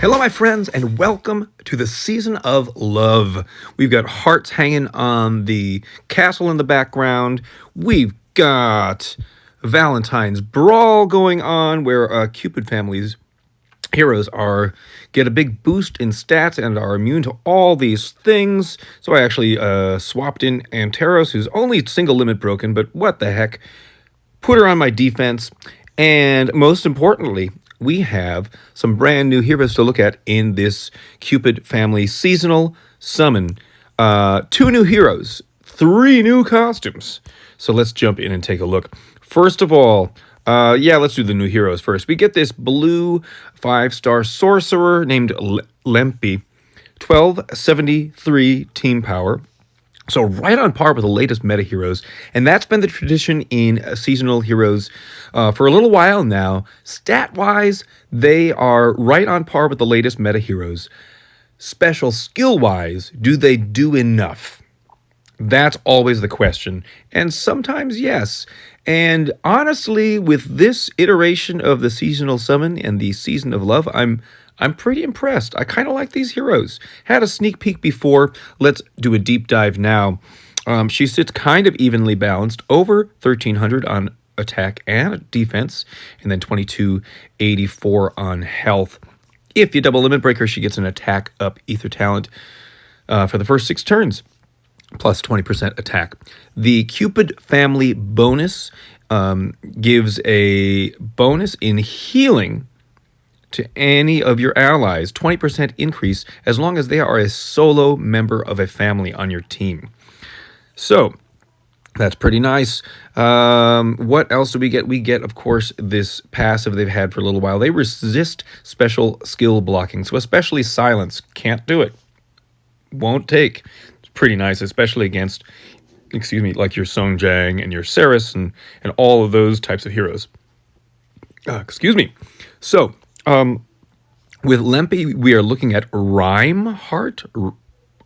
Hello, my friends, and welcome to the season of love. We've got hearts hanging on the castle in the background. We've got Valentine's Brawl going on, where Cupid family's heroes get a big boost in stats and are immune to all these things. So I actually swapped in Anteros, who's only single limit broken, but what the heck? Put her on my defense, and most importantly, we have some brand new heroes to look at in this Cupid family seasonal summon. 2 new heroes, 3 new costumes. So let's jump in and take a look. First of all, let's do the new heroes first. We get this blue 5-star sorcerer named Lempi, 1273 team power. So right on par with the latest meta heroes, and that's been the tradition in seasonal heroes for a little while now. Stat-wise, they are right on par with the latest meta heroes. Special skill-wise, do they do enough? That's always the question, and sometimes yes. And honestly, with this iteration of the seasonal summon and the season of love, I'm pretty impressed. I kind of like these heroes. Had a sneak peek before. Let's do a deep dive now. She sits kind of evenly balanced, over 1,300 on attack and defense, and then 2,284 on health. If you double limit breaker, she gets an attack up ether talent for the first 6 turns, plus 20% attack. The Cupid family bonus gives a bonus in healing to any of your allies, 20% increase as long as they are a solo member of a family on your team. So that's pretty nice. What else do we get? We get, of course, this passive they've had for a little while. They resist special skill blocking, so especially silence. Can't do it. Won't take. It's pretty nice, especially against, like your Song Jang and your Ceres and all of those types of heroes. So, with Lempi, we are looking at Rhyme Heart,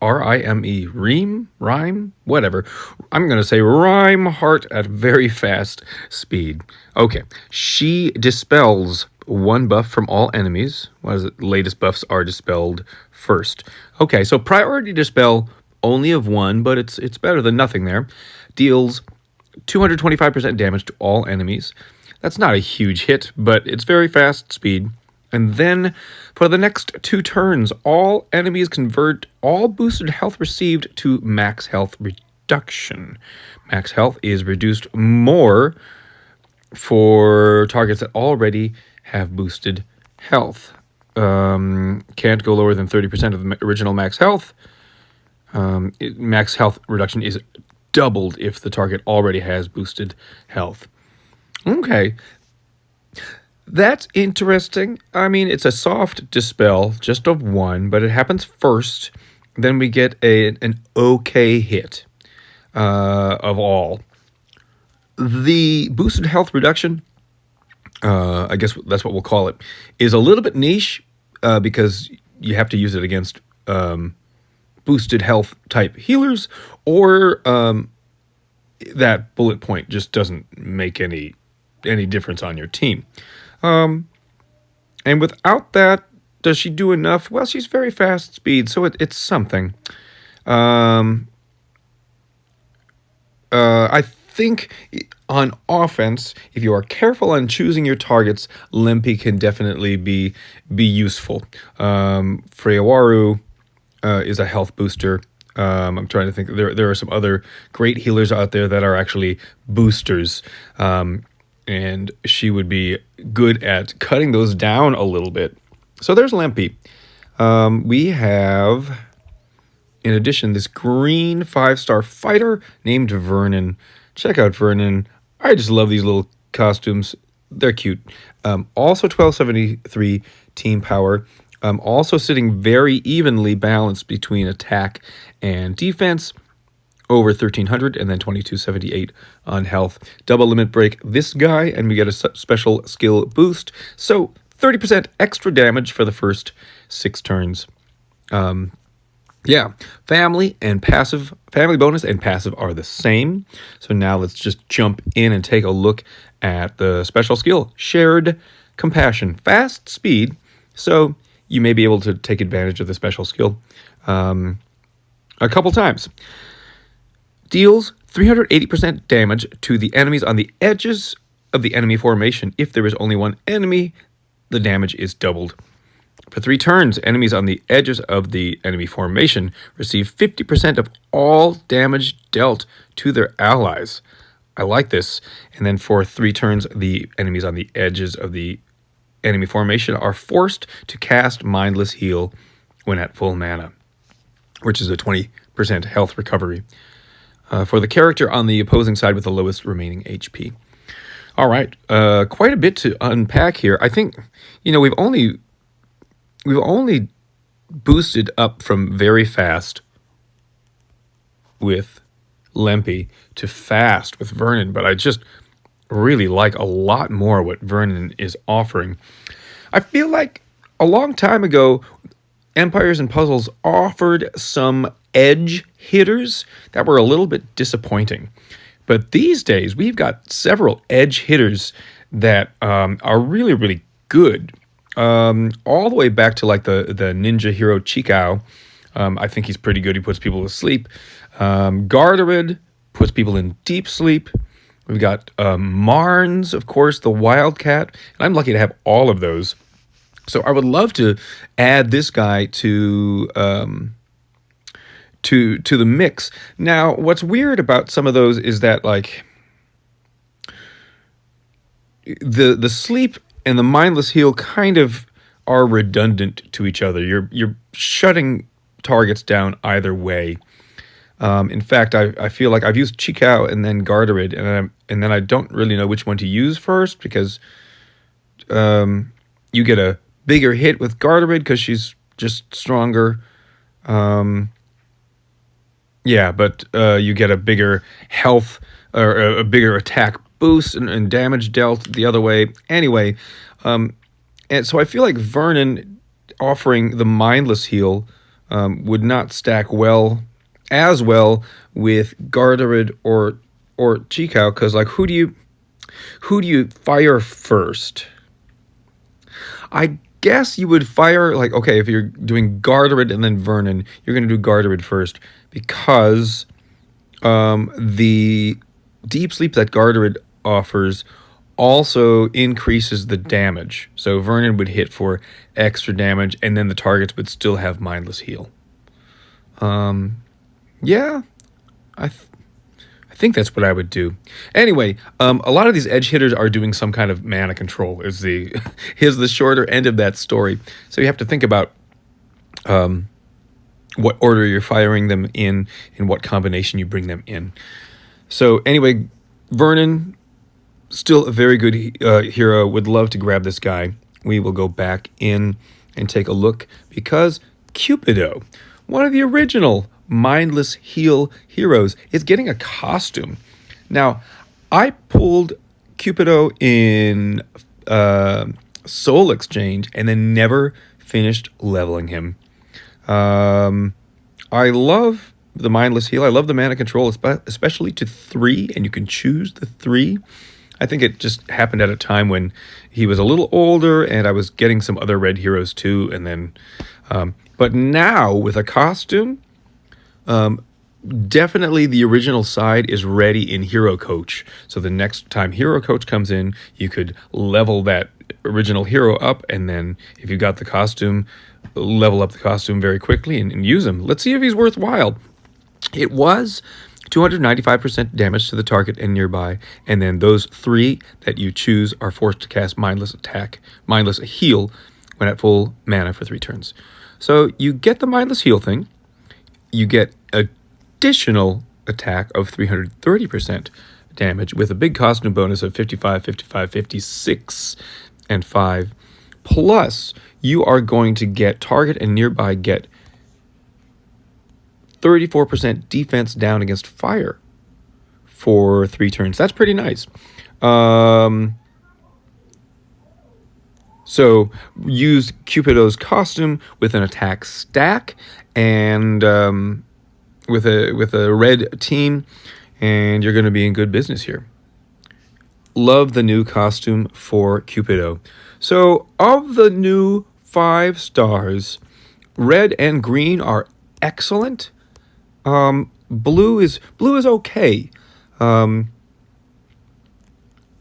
R-I-M-E, Rhyme, whatever. I'm going to say Rhyme Heart at very fast speed. Okay, she dispels 1 buff from all enemies. What is it? Latest buffs are dispelled first. Okay, so priority dispel only of 1, but it's better than nothing there. Deals 225% damage to all enemies. That's not a huge hit, but it's very fast speed. And then, for the next 2 turns, all enemies convert all boosted health received to max health reduction. Max health is reduced more for targets that already have boosted health. Can't go lower than 30% of the original max health. Max health reduction is doubled if the target already has boosted health. Okay. That's interesting. I mean, it's a soft dispel, just of 1, but it happens first. Then we get an okay hit of all. The boosted health reduction, I guess that's what we'll call it, is a little bit niche because you have to use it against boosted health type healers, or that bullet point just doesn't make any difference on your team. And without that, does she do enough? Well, she's very fast speed, so it's something. I think on offense, if you are careful on choosing your targets, Lempi can definitely be useful. Freyawaru is a health booster. I'm trying to think. There are some other great healers out there that are actually boosters. And she would be good at cutting those down a little bit. So there's Lempi. We have, in addition, this green 5-star fighter named Vernon. Check out Vernon. I just love these little costumes. They're cute. Also 1273 team power. Also sitting very evenly balanced between attack and defense. Over 1,300 and then 2,278 on health. Double limit break this guy, and we get a special skill boost. So 30% extra damage for the first 6 turns. Family bonus and passive are the same. So now let's just jump in and take a look at the special skill. Shared Compassion. Fast speed. So you may be able to take advantage of the special skill a couple times. Deals 380% damage to the enemies on the edges of the enemy formation. If there is only one enemy, the damage is doubled. For 3 turns, enemies on the edges of the enemy formation receive 50% of all damage dealt to their allies. I like this. And then for 3 turns, the enemies on the edges of the enemy formation are forced to cast Mindless Heal when at full mana, which is a 20% health recovery for the character on the opposing side with the lowest remaining HP. All right, quite a bit to unpack here. I think, we've only boosted up from very fast with Lempi to fast with Vernon, but I just really like a lot more what Vernon is offering. I feel like a long time ago, Empires and Puzzles offered some edge hitters that were a little bit disappointing. But these days, we've got several edge hitters that are really, really good. All the way back to like the ninja hero Chikao. I think he's pretty good. He puts people to sleep. Garderid puts people in deep sleep. We've got Marnes, of course, the Wildcat. And I'm lucky to have all of those. So I would love to add this guy to the mix. Now, what's weird about some of those is that like the sleep and the mindless heal kind of are redundant to each other. You're shutting targets down either way. In fact, I feel like I've used Chikao and then Garderid, and then I don't really know which one to use first because you get a bigger hit with Garderid because she's just stronger. But you get a bigger health or a bigger attack boost and damage dealt the other way. Anyway, and so I feel like Vernon offering the mindless heal would not stack as well with Garderid or Chikao, because like who do you fire first? I guess you would fire like, okay, if you're doing Garderid and then Vernon, you're going to do Garderid first because the deep sleep that Garderid offers also increases the damage. So Vernon would hit for extra damage, and then the targets would still have mindless heal. I think that's what I would do. Anyway, a lot of these edge hitters are doing some kind of mana control. Is the shorter end of that story. So you have to think about what order you're firing them in and what combination you bring them in. So anyway, Vernon, still a very good hero. Would love to grab this guy. We will go back in and take a look because Cupido, one of the original mindless heal heroes, is getting a costume. Now, I pulled Cupido in Soul Exchange and then never finished leveling him. I love the mindless heal. I love the mana control, especially to 3, and you can choose the 3. I think it just happened at a time when he was a little older and I was getting some other red heroes too. And then, but now with a costume, definitely the original side is ready in Hero Coach. So the next time Hero Coach comes in, you could level that original hero up, and then if you got the costume, level up the costume very quickly and use him. Let's see if he's worthwhile. It was 295% damage to the target and nearby, and then those 3 that you choose are forced to cast Mindless Heal when at full mana for 3 turns. So you get the Mindless Heal thing, you get additional attack of 330% damage with a big costume bonus of 55, 55, 56, and 5. Plus, you are going to get target and nearby get 34% defense down against fire for 3 turns. That's pretty nice. So use Cupido's costume with an attack stack and with a red team, and you're going to be in good business here. Love the new costume for Cupido. So of the new 5 stars. Red and green are excellent. Blue is okay. I'm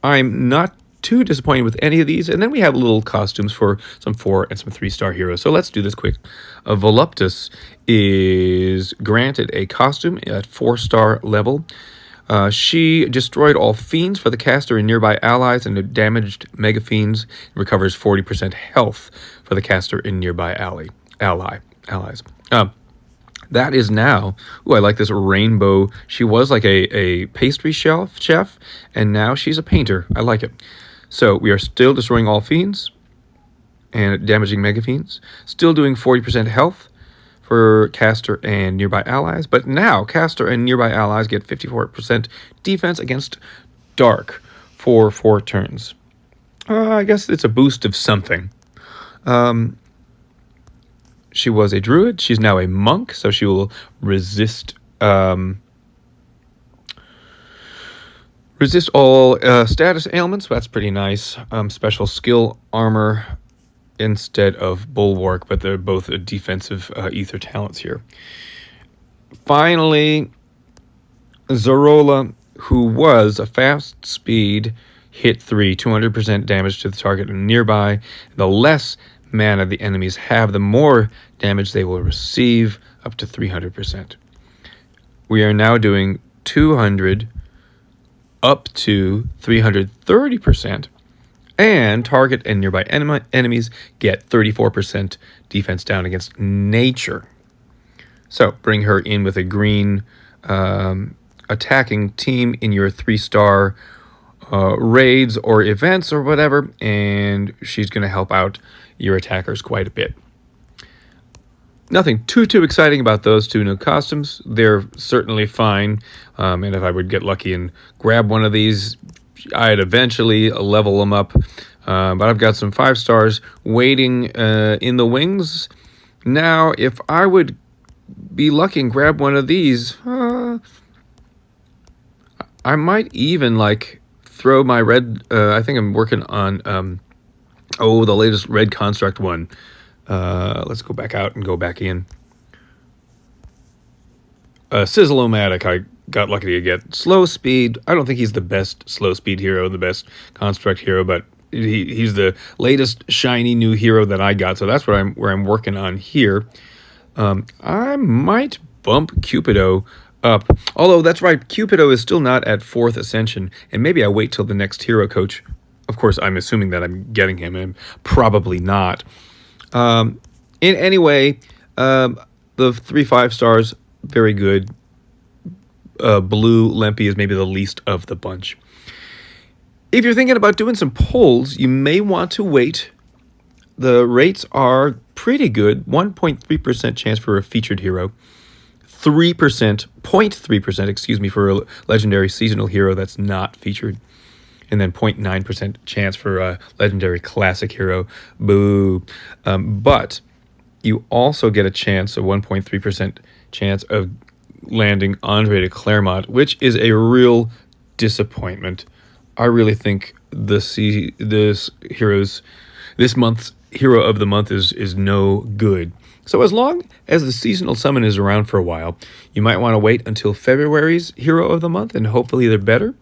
not too disappointed with any of these. And then we have little costumes for some 4 and some 3-star heroes. So let's do this quick. Voluptas is granted a costume at 4-star level. She destroyed all fiends for the caster and nearby allies and damaged mega fiends. Recovers 40% health for the caster and nearby allies. That is now, I like this rainbow. She was like a pastry chef, and now she's a painter. I like it. So we are still destroying all fiends and damaging mega fiends. Still doing 40% health for caster and nearby allies. But now caster and nearby allies get 54% defense against dark for 4 turns. I guess it's a boost of something. She was a druid. She's now a monk, so she will resist all status ailments. That's pretty nice. Special skill armor instead of bulwark, but they're both defensive ether talents here. Finally, Zarola, who was a fast speed hit 3, 200% damage to the target and nearby. The less mana the enemies have, the more damage they will receive, up to 300%. We are now doing 200 up to 330%, and target and nearby enemies get 34% defense down against nature. So bring her in with a green attacking team in your 3-star raids or events or whatever, and she's going to help out your attackers quite a bit. Nothing too exciting about those 2 new costumes. They're certainly fine, and if I would get lucky and grab one of these, I'd eventually level them up. But I've got some 5 stars waiting in the wings. Now, if I would be lucky and grab one of these, I might even throw my red. I think I'm working on the latest red construct one. Let's go back out and go back in. Sizzle-O-Matic, I got lucky to get. Slow speed, I don't think he's the best slow speed hero, the best construct hero, but he's the latest shiny new hero that I got, so that's where I'm working on here. I might bump Cupido up. Although, that's right, Cupido is still not at 4th Ascension, and maybe I wait till the next hero coach. Of course, I'm assuming that I'm getting him, and I'm probably not. Anyway, the 3 5 stars, very good. Blue Lempi is maybe the least of the bunch. If you're thinking about doing some pulls, you may want to wait. The rates are pretty good. 1.3% chance for a featured hero. 0.3%, for a legendary seasonal hero that's not featured. And then 0.9% chance for a legendary classic hero. Boo. But you also get a chance, a 1.3% chance of landing Andre de Clermont, which is a real disappointment. I really think this month's hero of the month is no good. So as long as the seasonal summon is around for a while, you might want to wait until February's hero of the month, and hopefully they're better.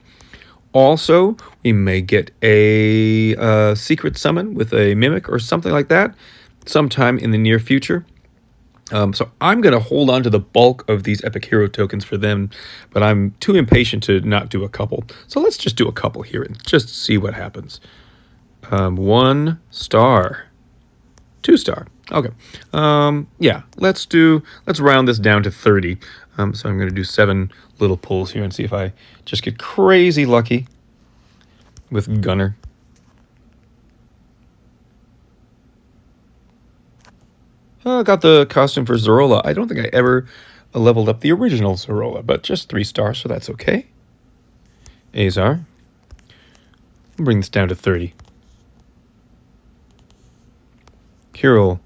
Also, we may get a secret summon with a mimic or something like that sometime in the near future. So I'm going to hold on to the bulk of these epic hero tokens for them, but I'm too impatient to not do a couple. So let's just do a couple here and just see what happens. 1 star. 2 star. Okay. Yeah, let's round this down to 30. So I'm going to do 7 little pulls here and see if I just get crazy lucky with Gunner. Got the costume for Zarola. I don't think I ever leveled up the original Zarola, but just 3 stars, so that's okay. Azar. I'll bring this down to 30. Hero.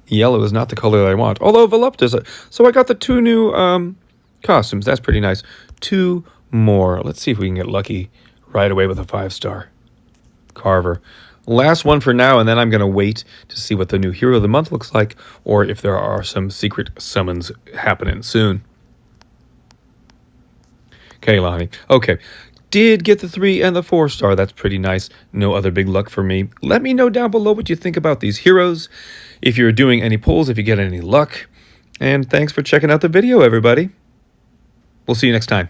Yellow is not the color that I want. Although Voluptas. So I got the 2 new costumes. That's pretty nice. 2 more. Let's see if we can get lucky right away with a 5 star. Carver. Last one for now, and then I'm going to wait to see what the new Hero of the Month looks like, or if there are some secret summons happening soon. Okay, Lonnie. Okay. Did get the 3 and the 4-star. That's pretty nice. No other big luck for me. Let me know down below what you think about these heroes. If you're doing any pulls, if you get any luck. And thanks for checking out the video, everybody. We'll see you next time.